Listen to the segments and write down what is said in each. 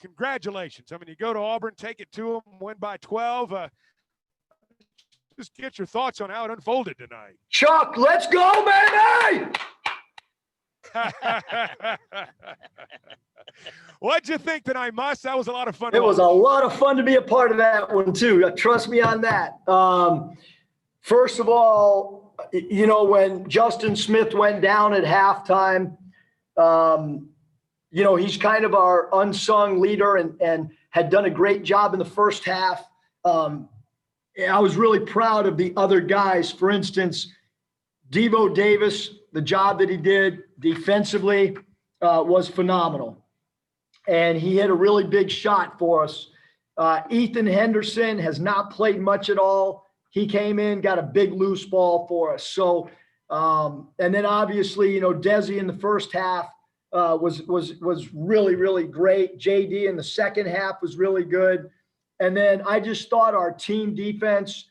congratulations. I mean, you go to Auburn, take it to them, win by 12. Just get your thoughts on how it unfolded tonight. Chuck, let's go, baby! What'd you think tonight, Muss? That was a lot of fun. It was a lot of fun to be a part of that one, too. Trust me on that. First of all, you know, when Justin Smith went down at halftime, you know, he's kind of our unsung leader and had done a great job in the first half. I was really proud of the other guys. For instance, Devo Davis, the job that he did defensively was phenomenal. And he hit a really big shot for us. Ethan Henderson has not played much at all. He came in, got a big loose ball for us. So, and then obviously, you know, Desi in the first half was really, really great. JD in the second half was really good. And then I just thought our team defense,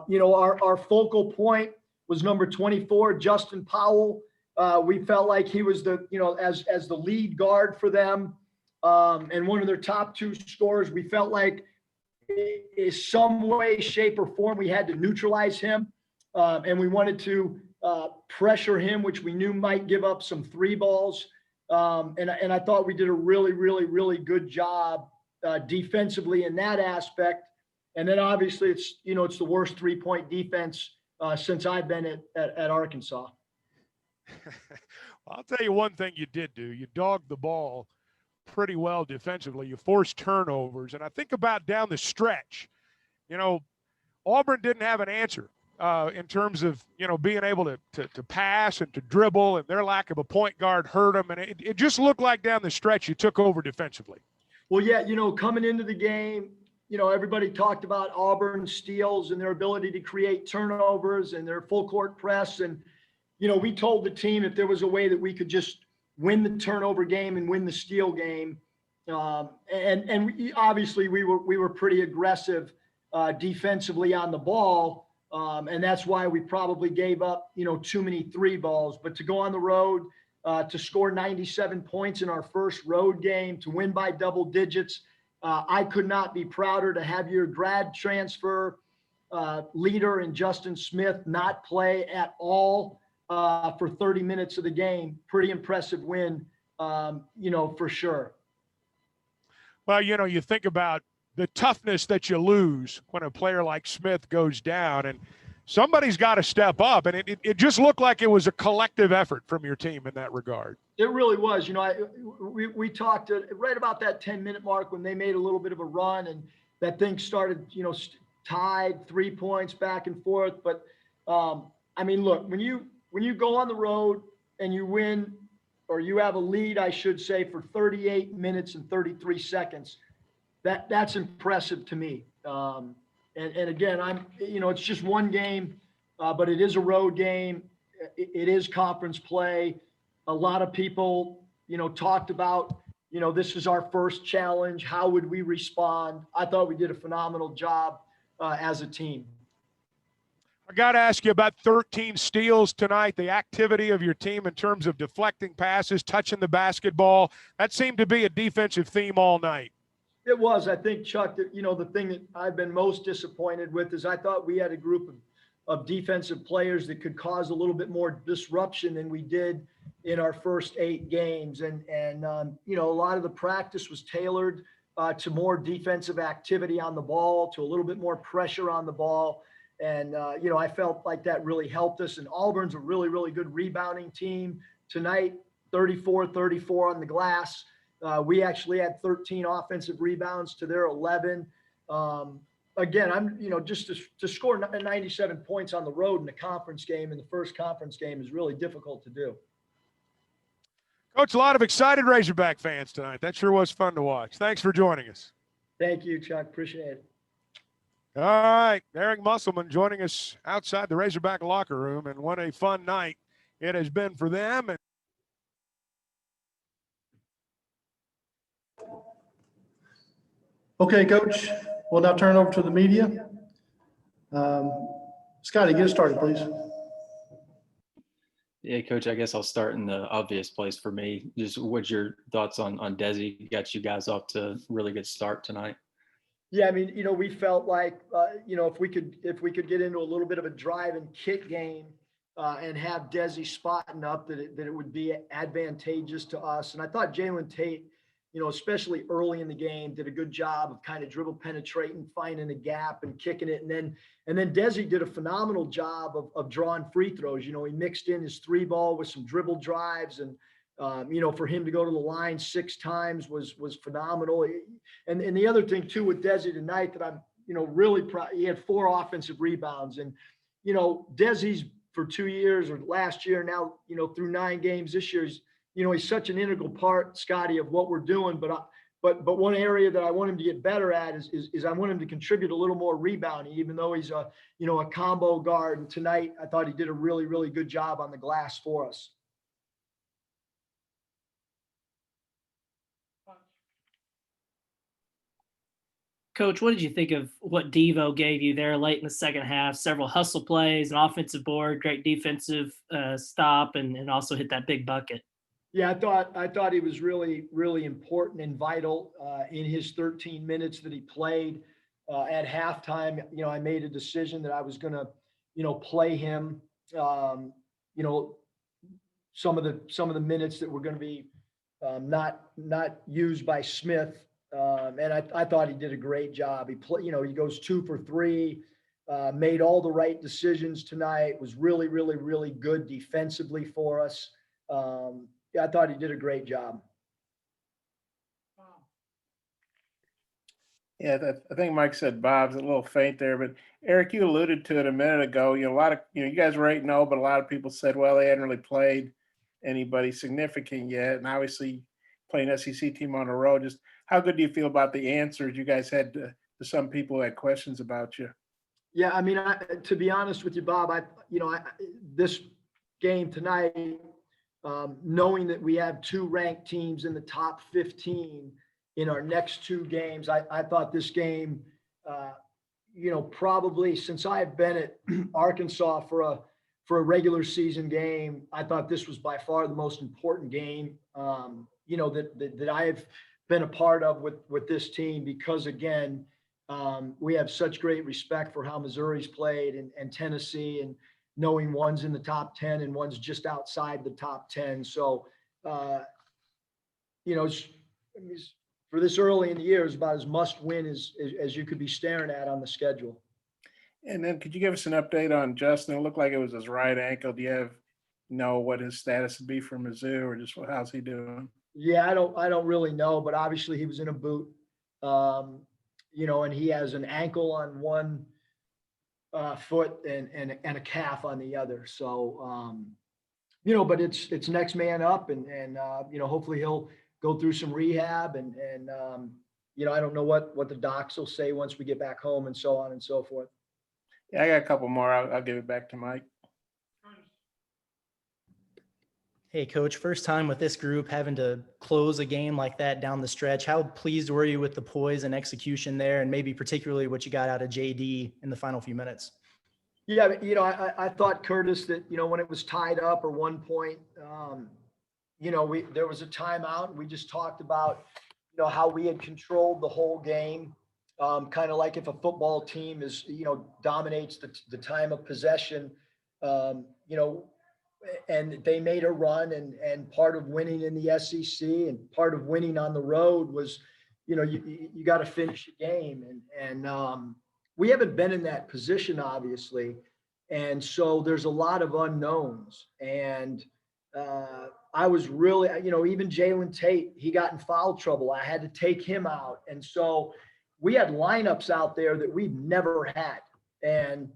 you know, our focal point was number 24, Justin Powell. We felt like he was the, you know, as the lead guard for them and one of their top two scorers. We felt like in some way, shape, or form, we had to neutralize him. And we wanted to pressure him, which we knew might give up some three balls. And I thought we did a really, really, really good job defensively in that aspect. And then obviously it's, you know, it's the worst 3-point defense since I've been at Arkansas. Well, I'll tell you one thing you did do. You dogged the ball pretty well defensively. You forced turnovers. And I think about down the stretch, you know, Auburn didn't have an answer in terms of, you know, being able to pass and to dribble, and their lack of a point guard hurt them. And it just looked like down the stretch you took over defensively. Well, yeah, you know, coming into the game, you know, everybody talked about Auburn's steals and their ability to create turnovers and their full court press. And, you know, we told the team if there was a way that we could just win the turnover game and win the steal game. Obviously we were pretty aggressive defensively on the ball. And that's why we probably gave up, you know, too many three balls. But to go on the road, to score 97 points in our first road game, to win by double digits, I could not be prouder. To have your grad transfer leader in Justin Smith not play at all for 30 minutes of the game. Pretty impressive win, you know, for sure. Well, you know, you think about the toughness that you lose when a player like Smith goes down, and somebody's got to step up. And it just looked like it was a collective effort from your team in that regard. It really was. You know, we talked right about that 10-minute mark when they made a little bit of a run and that thing started, you know, tied 3 points back and forth. But I mean, look, when you go on the road and you win, or you have a lead, I should say, for 38 minutes and 33 seconds, that's impressive to me. And again, you know, it's just one game, but it is a road game. It is conference play. A lot of people, you know, talked about, you know, this is our first challenge. How would we respond? I thought we did a phenomenal job as a team. I got to ask you about 13 steals tonight, the activity of your team in terms of deflecting passes, touching the basketball. That seemed to be a defensive theme all night. It was. I think, Chuck, that, you know, the thing that I've been most disappointed with is I thought we had a group of defensive players that could cause a little bit more disruption than we did in our first 8 games. And you know, a lot of the practice was tailored to more defensive activity on the ball, to a little bit more pressure on the ball. And, you know, I felt like that really helped us. And Auburn's a really, really good rebounding team. Tonight, 34-34 on the glass. We actually had 13 offensive rebounds to their 11. Again, you know, just to score 97 points on the road in a conference game, in the first conference game, is really difficult to do. Coach, a lot of excited Razorback fans tonight. That sure was fun to watch. Thanks for joining us. Thank you, Chuck. Appreciate it. All right, Eric Musselman joining us outside the Razorback locker room, and what a fun night it has been for them. Okay, Coach, we'll now turn over to the media. Scotty, get us started, please. Yeah, Coach, I guess I'll start in the obvious place for me. Just what's your thoughts on Desi? Got you guys off to a really good start tonight. Yeah, I mean, we felt like, if we could get into a little bit of a drive and kick game and have Desi spotting up, that it would be advantageous to us. And I thought Jalen Tate, especially early in the game, did a good job of kind of dribble penetrating, finding a gap and kicking it. And then Desi did a phenomenal job of drawing free throws. He mixed in his 3-ball with some dribble drives, and for him to go to the line 6 times was phenomenal. And the other thing too with Desi tonight that I'm, really proud, he had 4 offensive rebounds. And, Desi's for 2 years, or last year now, through 9 games this year, he's such an integral part, Scotty, of what we're doing. But one area that I want him to get better at is I want him to contribute a little more rebounding, even though he's a combo guard. And tonight I thought he did a really, really good job on the glass for us. Coach, what did you think of what Devo gave you there late in the second half? Several hustle plays, an offensive board, great defensive stop, and also hit that big bucket. Yeah, I thought he was really, really important and vital in his 13 minutes that he played. At halftime, I made a decision that I was going to, play him. Some of the minutes that were going to be not used by Smith. And I thought he did a great job. He goes 2 for 3, made all the right decisions tonight, was really, really, really good defensively for us. Yeah, I thought he did a great job. Yeah, I think Mike said Bob's a little faint there, but Eric, you alluded to it a minute ago. A lot of, you guys were 8-0, but a lot of people said, well, they hadn't really played anybody significant yet. And obviously playing SEC team on the road, just how good do you feel about the answers you guys had to some people who had questions about you? Yeah, I mean, to be honest with you, Bob, this game tonight, knowing that we have 2 ranked teams in the top 15 in our next 2 games, I thought this game, probably since I've been at Arkansas for a regular season game, I thought this was by far the most important game, that I have been a part of with this team, because again, we have such great respect for how Missouri's played and Tennessee, and knowing one's in the top 10 and one's just outside the top 10. So, for this early in the year, is about as must win as you could be staring at on the schedule. And then could you give us an update on Justin? It looked like it was his right ankle. Do you know what his status would be for Mizzou, or just how's he doing? Yeah, I don't really know, but obviously he was in a boot, and he has an ankle on one foot and a calf on the other. So, but it's next man up, and hopefully he'll go through some rehab, and I don't know what the docs will say once we get back home, and so on and so forth. Yeah, I got a couple more. I'll give it back to Mike. Hey, Coach, first time with this group having to close a game like that down the stretch. How pleased were you with the poise and execution there, and maybe particularly what you got out of JD in the final few minutes? Yeah, I thought, Curtis, that, when it was tied up or 1 point, there was a timeout. We just talked about, how we had controlled the whole game. Kind of like if a football team is, dominates the time of possession, and they made a run, and part of winning in the SEC and part of winning on the road was, you got to finish a game. And we haven't been in that position, obviously. And so there's a lot of unknowns. And I was really, even Jalen Tate, he got in foul trouble. I had to take him out. And so we had lineups out there that we've never had. And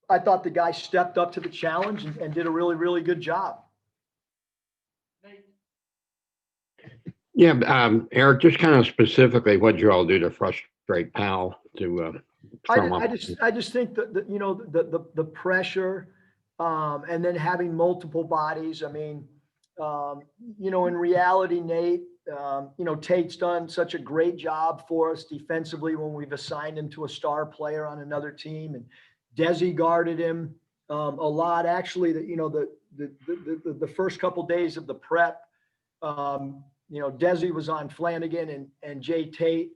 I thought the guy stepped up to the challenge and did a really, really good job. Yeah, Eric, just kind of specifically, what did you all do to frustrate Powell to I just think that the pressure, and then having multiple bodies. I mean, in reality, Nate, Tate's done such a great job for us defensively when we've assigned him to a star player on another team, and Desi guarded him a lot. Actually, the first couple days of the prep. Desi was on Flanagan and Jay Tate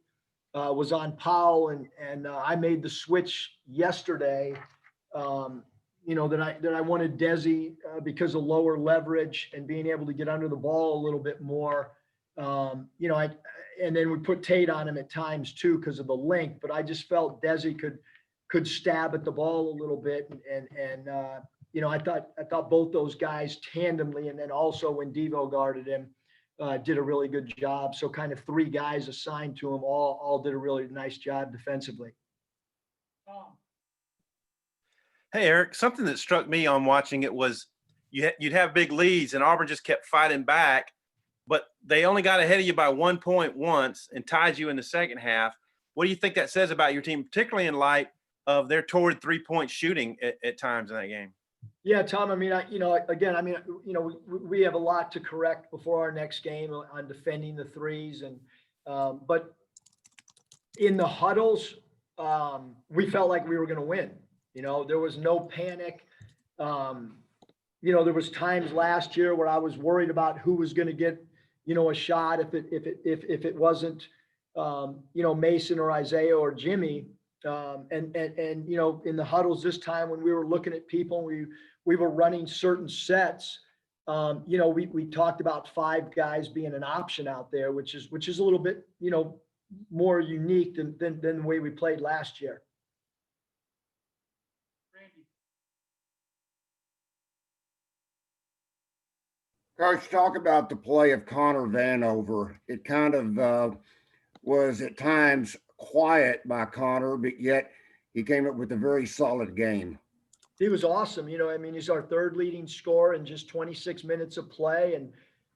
was on Powell, and I made the switch yesterday. That I wanted Desi because of lower leverage and being able to get under the ball a little bit more. And then we put Tate on him at times too because of the length. But I just felt Desi could stab at the ball a little bit, and I thought both those guys tandemly, and then also when Devo guarded him, did a really good job. So kind of three guys assigned to him all did a really nice job defensively. Hey, Eric, something that struck me on watching it was you'd have big leads and Auburn just kept fighting back, but they only got ahead of you by 1 point once and tied you in the second half. What do you think that says about your team, particularly in light of their torrid 3-point shooting at times in that game? Yeah, Tom, we have a lot to correct before our next game on defending the threes. But in the huddles, we felt like we were going to win. There was no panic. There was times last year where I was worried about who was going to get, a shot if it wasn't, Mason or Isaiah or Jimmy. In the huddles this time when we were looking at people, we were running certain sets. We talked about 5 guys being an option out there, which is a little bit, more unique than the way we played last year. Coach, talk about the play of Connor Vanover. It kind of was at times quiet by Connor, but yet he came up with a very solid game. He was awesome. He's our 3rd leading scorer in just 26 minutes of play.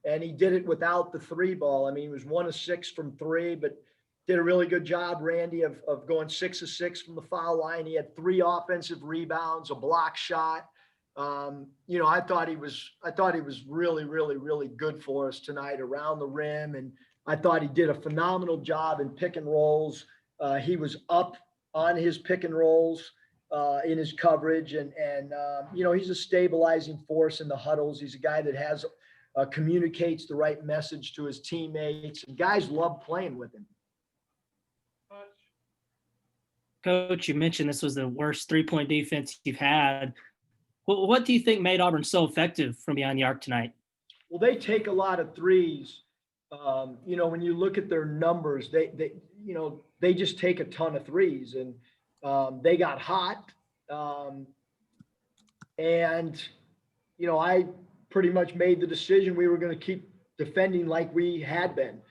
And he did it without the 3 ball. He was 1 of 6 from 3, but did a really good job, Randy, of going 6 of 6 from the foul line. He had 3 offensive rebounds, a block shot. I thought he was really, really, really good for us tonight around the rim. And I thought he did a phenomenal job in pick and rolls. He was up on his pick and rolls in his coverage. And he's a stabilizing force in the huddles. He's a guy that communicates the right message to his teammates. And guys love playing with him. Coach, you mentioned this was the worst 3-point defense you've had. What do you think made Auburn so effective from behind the arc tonight? Well, they take a lot of threes. When you look at their numbers, they just take a ton of threes, and they got hot. I pretty much made the decision we were going to keep defending like we had been.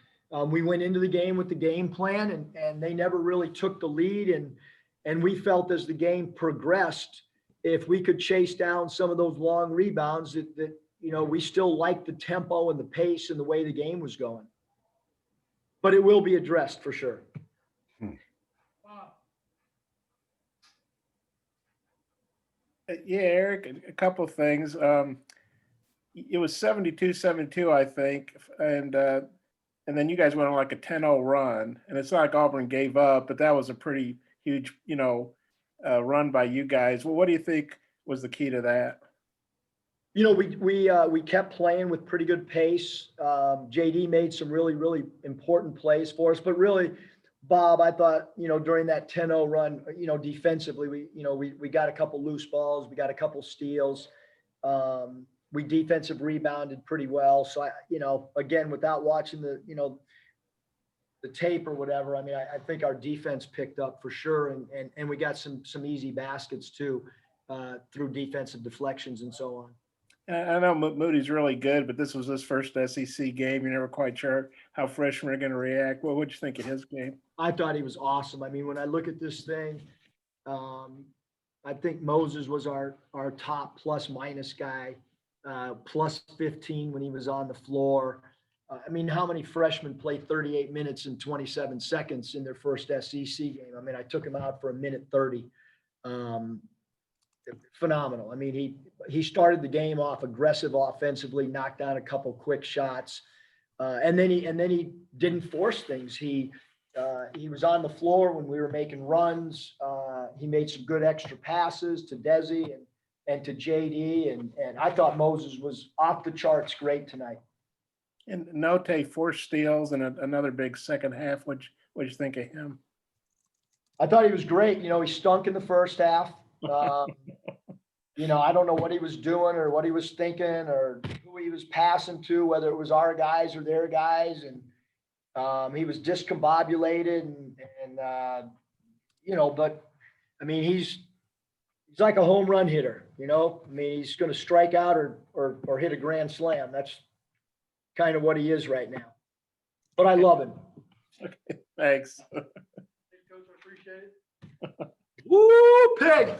We went into the game with the game plan, and they never really took the lead. And we felt as the game progressed, if we could chase down some of those long rebounds, that we still liked the tempo and the pace and the way the game was going. But it will be addressed for sure. Yeah, Eric, a couple of things. It was 72-72, I think, and then you guys went on like a 10-0 run, and it's not like Auburn gave up, but that was a pretty huge, run by you guys. Well, what do you think was the key to that? We kept playing with pretty good pace. JD made some really, really important plays for us, but really, Bob, I thought, during that 10-0 run, defensively, we got a couple loose balls, we got a couple steals. We defensive rebounded pretty well. So again, without watching the tape or whatever, I think our defense picked up for sure. And we got some easy baskets too, through defensive deflections and so on. I know Moody's really good, but this was his first SEC game. You're never quite sure how freshmen are going to react. Well, what'd you think of his game? I thought he was awesome. When I look at this thing, I think Moses was our top plus minus guy, plus 15 when he was on the floor. How many freshmen play 38 minutes and 27 seconds in their first SEC game? I took him out for a minute 30. Phenomenal. He started the game off aggressive offensively, knocked down a couple quick shots, and then he didn't force things. He was on the floor when we were making runs. He made some good extra passes to Desi, and to JD. And I thought Moses was off the charts great tonight. And Note, 4 steals and another big second half. What'd you think of him? I thought he was great. You know, he stunk in the first half. You know, I don't know what he was doing or what he was thinking or who he was passing to, whether it was our guys or their guys. And he was discombobulated and you know, but I mean, he's like a home run hitter, you know, I mean, he's going to strike out or hit a grand slam. That's kind of what he is right now, but I love him. Okay, thanks. Coach, I appreciate it. Woo, pig.